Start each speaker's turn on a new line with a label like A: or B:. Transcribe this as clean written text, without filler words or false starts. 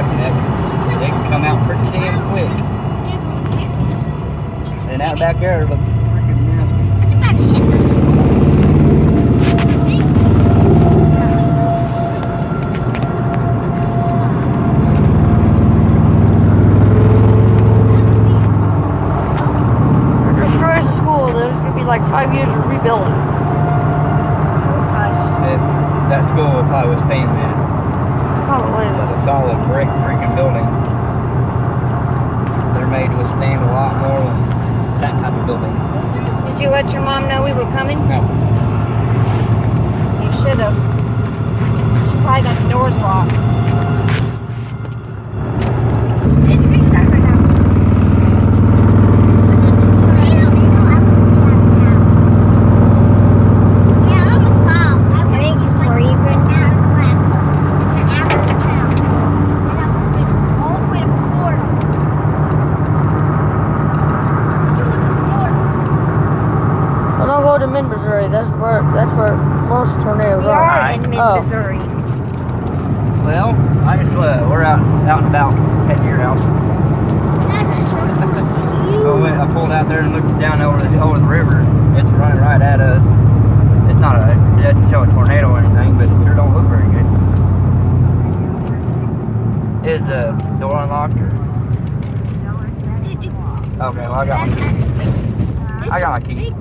A: watching that. They can come out pretty damn quick. And that back there looks freaking nasty.
B: Destroys the school. There's gonna be like 5 years of rebuilding.
A: That school will probably withstand that.
B: Probably.
A: It's a solid brick freaking building. They're made to withstand a lot more than that type of building.
B: Did you let your mom know we were coming?
A: No.
B: You should have. She probably got the doors locked. Missouri. That's where most tornadoes
C: we are in mid-Missouri.
A: Well, I just we're out and about heading to your house.
C: That's so cute.
A: So I pulled out there and looked down over the river. It's running right at us. It's not it doesn't show a tornado or anything, but it sure don't look very good. Is the door unlocked or? Okay, well I got my key.